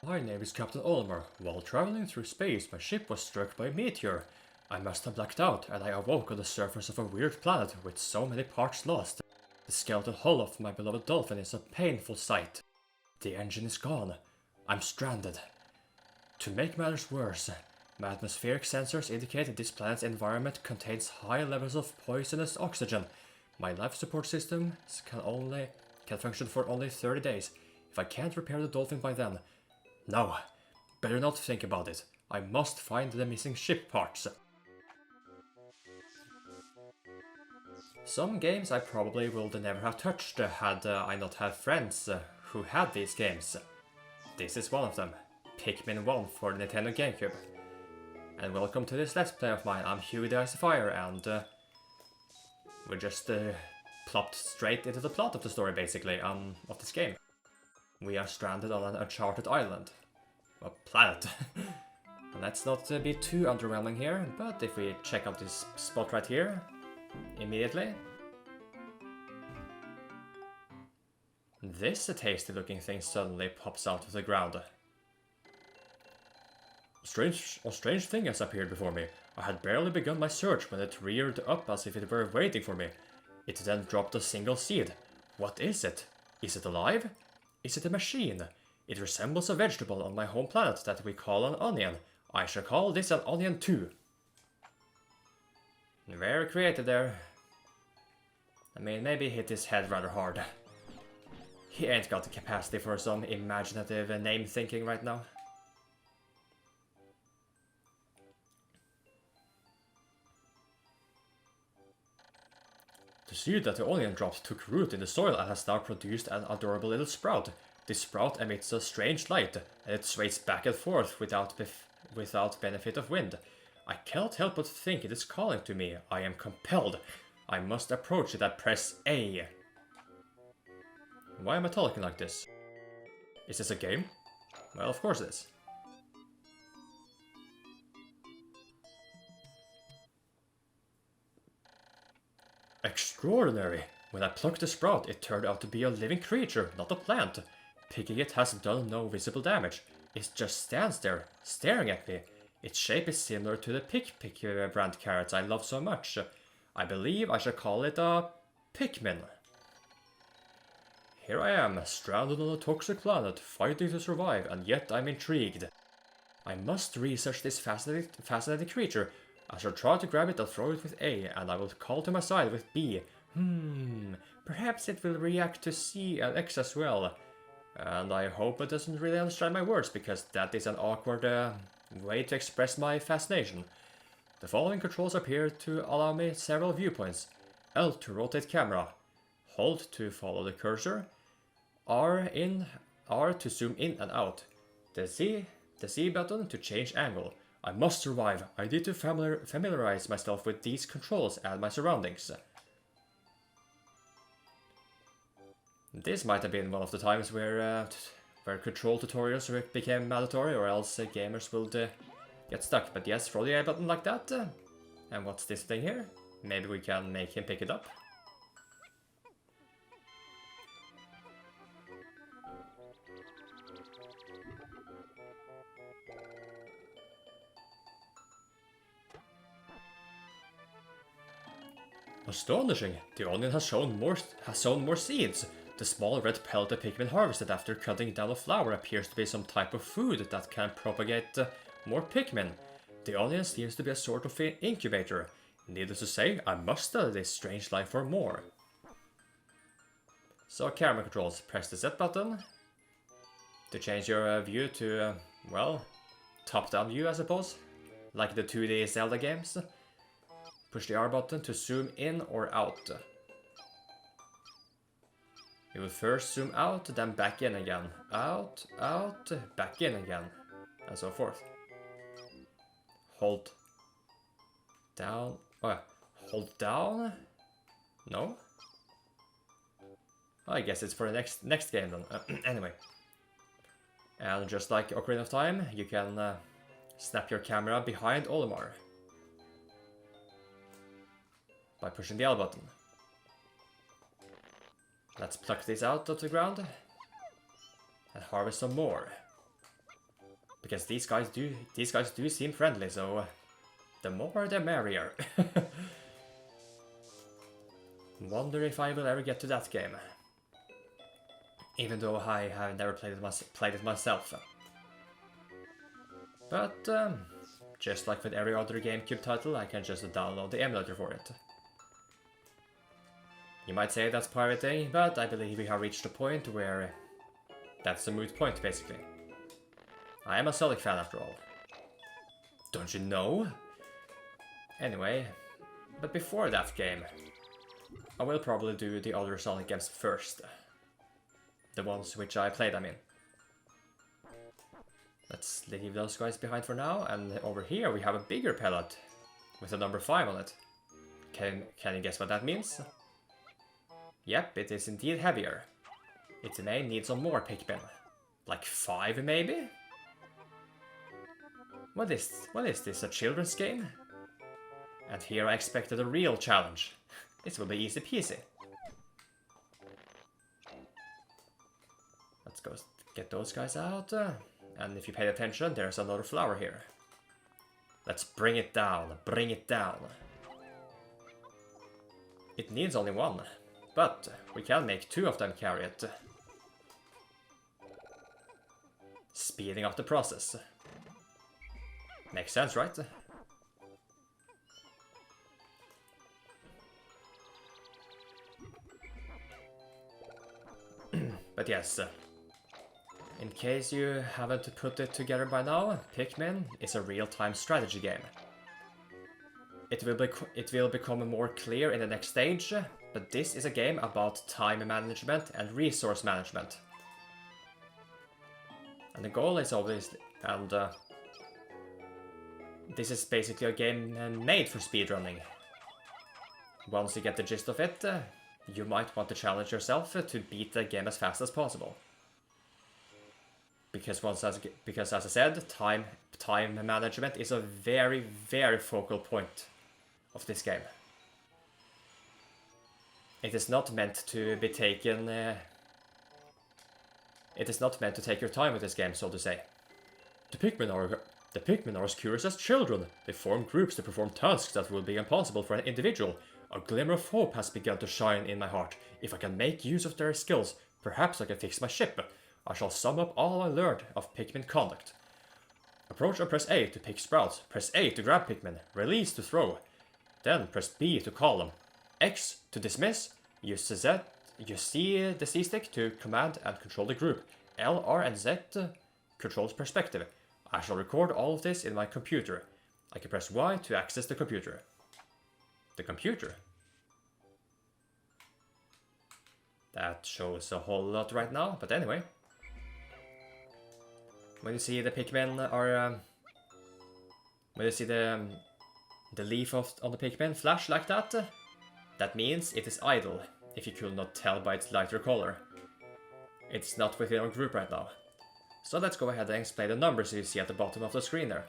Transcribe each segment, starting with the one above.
My name is Captain Olimar. While traveling through space, my ship was struck by a meteor. I must have blacked out, and I awoke on the surface of a weird planet with so many parts lost. The skeletal hull of my beloved dolphin is a painful sight. The engine is gone. I'm stranded. To make matters worse, my atmospheric sensors indicate that this planet's environment contains high levels of poisonous oxygen. My life support system can function for only 30 days. If I can't repair the dolphin by then... No, better not think about it. I must find the missing ship parts. Some games I probably would never have touched had I not had friends who had these games. This is one of them, Pikmin 1 for the Nintendo GameCube. And welcome to this Let's Play of mine. I'm Huey the Icifier, and we just plopped straight into the plot of the story, basically, of this game. We are stranded on an uncharted island. A planet. And let's not be too underwhelming here, but if we check out this spot right here, immediately. This tasty looking thing suddenly pops out of the ground. A strange thing has appeared before me. I had barely begun my search when it reared up as if it were waiting for me. It then dropped a single seed. What is it? Is it alive? Is it a machine? It resembles a vegetable on my home planet that we call an onion. I shall call this an onion too. Very creative there. I mean, maybe hit his head rather hard. He ain't got the capacity for some imaginative name thinking right now. The seed that the onion dropped took root in the soil and has now produced an adorable little sprout. This sprout emits a strange light, and it sways back and forth without benefit of wind. I cannot help but think it is calling to me. I am compelled. I must approach it and press A. Why am I talking like this? Is this a game? Well, of course it is. Extraordinary! When I plucked the sprout, it turned out to be a living creature, not a plant. Picking it has done no visible damage. It just stands there, staring at me. Its shape is similar to the Pikmin brand carrots I love so much. I believe I shall call it a Pikmin. Here I am, stranded on a toxic planet, fighting to survive, and yet I'm intrigued. I must research this fascinating creature. I shall try to grab it and throw it with A, and I will call to my side with B. Perhaps it will react to C and X as well. And I hope it doesn't really understand my words, because that is an awkward way to express my fascination. The following controls appear to allow me several viewpoints. L to rotate camera. Hold to follow the cursor. R to zoom in and out. The Z button to change angle. I must survive. I need to familiarize myself with these controls and my surroundings. This might have been one of the times where control tutorials became mandatory, or else gamers would get stuck. But yes, throw the A button like that. And what's this thing here? Maybe we can make him pick it up. Astonishing! The onion has sown more seeds. The small red pellet the Pikmin harvested after cutting down a flower appears to be some type of food that can propagate more Pikmin. The onion seems to be a sort of incubator. Needless to say, I must study this strange life for more. So, camera controls. Press the Z button to change your view to, well, top-down view, I suppose. Like the 2D Zelda games. Push the R button to zoom in or out. You will first zoom out, then back in again. Out, out, back in again. And so forth. Hold down. Oh, hold down? No? I guess it's for the next game then. Anyway. And just like Ocarina of Time, you can snap your camera behind Olimar by pushing the L button. Let's pluck these out of the ground and harvest some more. Because these guys do seem friendly, so the more the merrier. Wonder if I will ever get to that game. Even though I have never played it myself. But just like with every other GameCube title, I can just download the emulator for it. You might say that's pirating, but I believe we have reached a point where that's a moot point, basically. I am a Sonic fan after all. Don't you know? Anyway, but before that game, I will probably do the other Sonic games first. The ones which I played, I mean. Let's leave those guys behind for now, and over here we have a bigger pellet with the number 5 on it. Can you guess what that means? Yep, it is indeed heavier. It may need some more Pikmin. Like 5 maybe? What is this, a children's game? And here I expected a real challenge. This will be easy peasy. Let's go get those guys out. And if you pay attention, there's another flower here. Let's bring it down, bring it down. It needs only 1, but we can make 2 of them carry it. Speeding up the process. Makes sense, right? But yes, in case you haven't put it together by now, Pikmin is a real-time strategy game. It will become more clear in the next stage, but this is a game about time management and resource management. And the goal is obviously, this is basically a game made for speedrunning. Once you get the gist of it, you might want to challenge yourself to beat the game as fast as possible. Because as I said, time management is a very, very focal point of this game. It is not meant to be taken. It is not meant to take your time with this game, so to say. The Pikmin are as curious as children. They form groups to perform tasks that will be impossible for an individual. A glimmer of hope has begun to shine in my heart. If I can make use of their skills, perhaps I can fix my ship. I shall sum up all I learned of Pikmin conduct. Approach and press A to pick sprouts. Press A to grab Pikmin. Release to throw. Then press B to call them. X to dismiss. Use the C stick to command and control the group. L, R, and Z controls perspective. I shall record all of this in my computer. I can press Y to access the computer. The computer? That shows a whole lot right now, but anyway. When you see the Pikmin are... when you see the leaf on the Pikmin flash like that, that means it is idle, if you could not tell by its lighter color. It's not within our group right now. So let's go ahead and explain the numbers you see at the bottom of the screen there.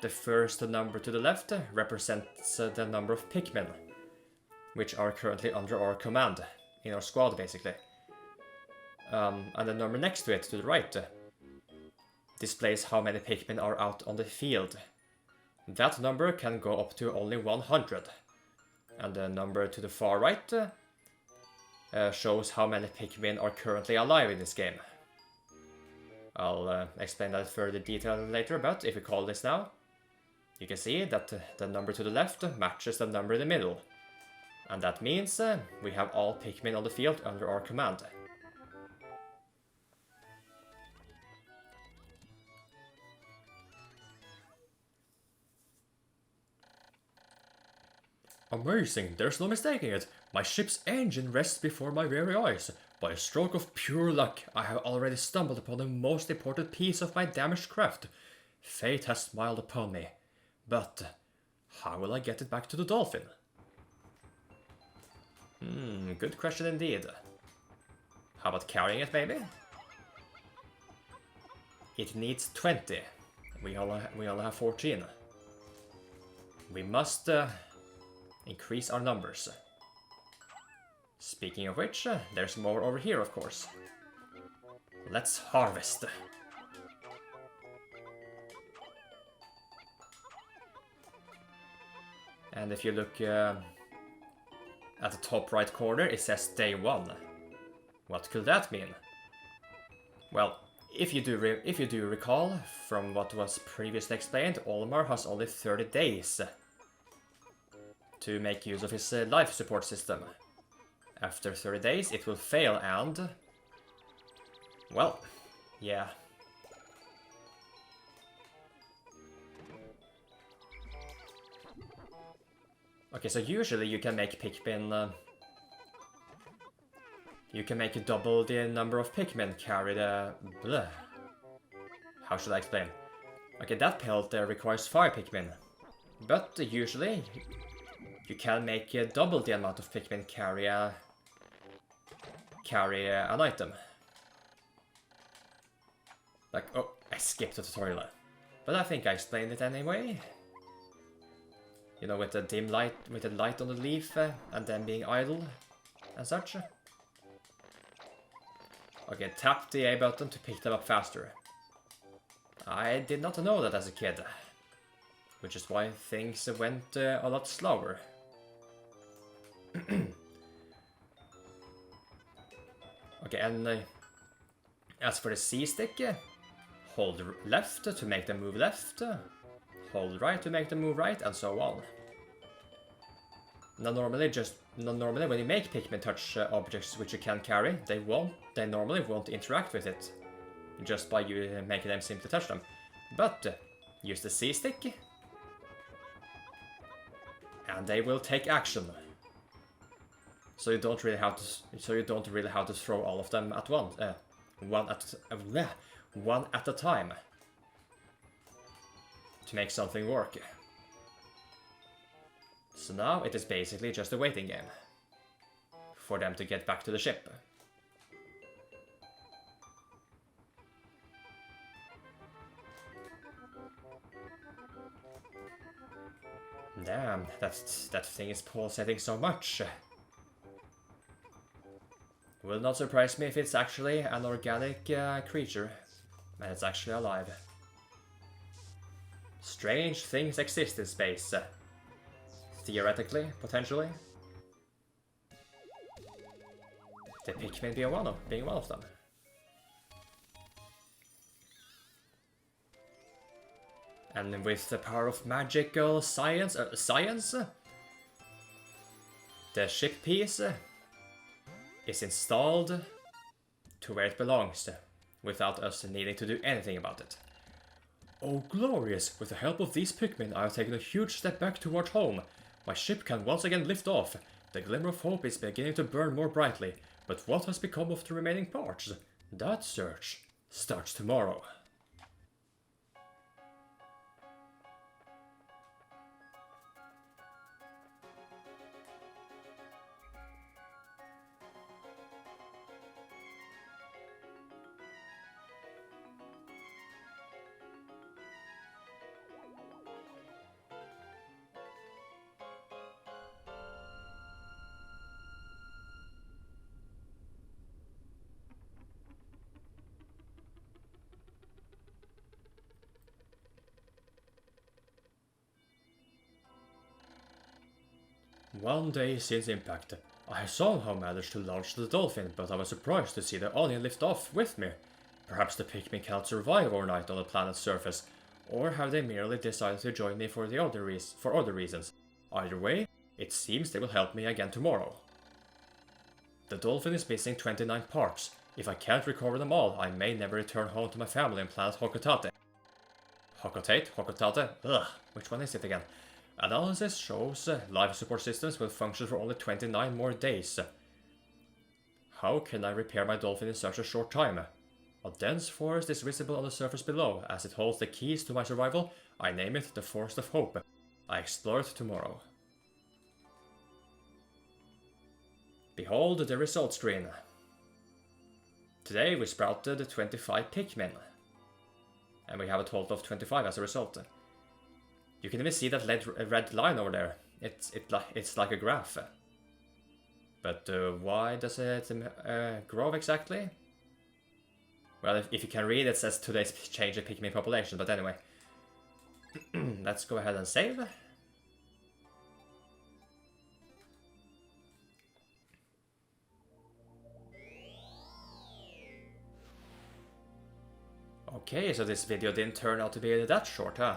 The first number to the left represents the number of Pikmin, which are currently under our command, in our squad basically. And the number next to it, to the right, displays how many Pikmin are out on the field. That number can go up to only 100. And the number to the far right shows how many Pikmin are currently alive in this game. I'll explain that further detail later, but if we call this now, you can see that the number to the left matches the number in the middle. And that means we have all Pikmin on the field under our command. Amazing, there's no mistaking it. My ship's engine rests before my very eyes. By a stroke of pure luck, I have already stumbled upon the most important piece of my damaged craft. Fate has smiled upon me. But how will I get it back to the dolphin? Good question indeed. How about carrying it, maybe? It needs 20. We only have 14. We must increase our numbers. Speaking of which, there's more over here, of course. Let's harvest. And if you look at the top right corner, it says day 1. What could that mean? Well, if you do recall from what was previously explained, Olimar has only 30 days to make use of his life support system. After 30 days, it will fail and... well, yeah. Okay, so usually you can make Pikmin... you can make double the number of Pikmin carry the... bleh. How should I explain? Okay, that pelt requires 5 Pikmin. But usually, you can make double the amount of Pikmin carry an item. Like, oh, I skipped the tutorial. But I think I explained it anyway. You know, with the dim light, with the light on the leaf, and then being idle, and such. Okay, tap the A button to pick them up faster. I did not know that as a kid. Which is why things went a lot slower. Okay, and as for the C stick, hold left to make them move left, hold right to make them move right, and so on. Now normally when you make Pikmin touch objects which you can carry, they normally won't interact with it, just by you making them simply touch them. But use the C stick, and they will take action. So you don't really have to throw all of them at once, one at a time, to make something work. So now it is basically just a waiting game for them to get back to the ship. Damn, that thing is pulsating so much. Will not surprise me if it's actually an organic creature, and it's actually alive. Strange things exist in space. Theoretically, potentially. The Pikmin being one of them. And with the power of magical science, the ship piece is installed to where it belongs, without us needing to do anything about it. Oh glorious! With the help of these Pikmin, I have taken a huge step back towards home. My ship can once again lift off. The glimmer of hope is beginning to burn more brightly, but what has become of the remaining parts? That search starts tomorrow. One day since impact, I somehow managed to launch the dolphin, but I was surprised to see the alien lift off with me. Perhaps the Pikmin cannot survive overnight on the planet's surface, or have they merely decided to join me for other reasons? Either way, it seems they will help me again tomorrow. The dolphin is missing 29 parts. If I can't recover them all, I may never return home to my family on planet Hokotate. Hokotate? Ugh, which one is it again? Analysis shows life support systems will function for only 29 more days. How can I repair my dolphin in such a short time? A dense forest is visible on the surface below. As it holds the keys to my survival, I name it the Forest of Hope. I explore it tomorrow. Behold the result screen. Today we sprouted 25 Pikmin. And we have a total of 25 as a result. You can even see that red line over there. It's like a graph. But why does it grow exactly? Well, if you can read, it says today's change in Pikmin population. But anyway, let's go ahead and save. Okay, so this video didn't turn out to be that short, huh?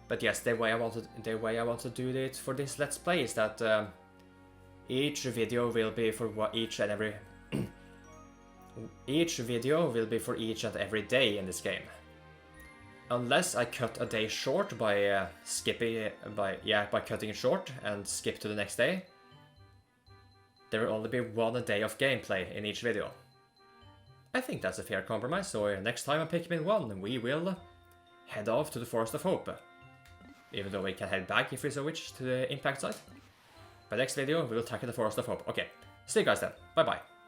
But yes, the way I want to do it for this Let's Play is that each video will be for each and every each video will be for each and every day in this game. Unless I cut a day short by cutting it short and skip to the next day, there will only be one day of gameplay in each video. I think that's a fair compromise, so next time on Pikmin 1 we will head off to the Forest of Hope. Even though we can head back if we so wish to the impact site. By next video we will tackle the Forest of Hope. Okay, see you guys then. Bye bye.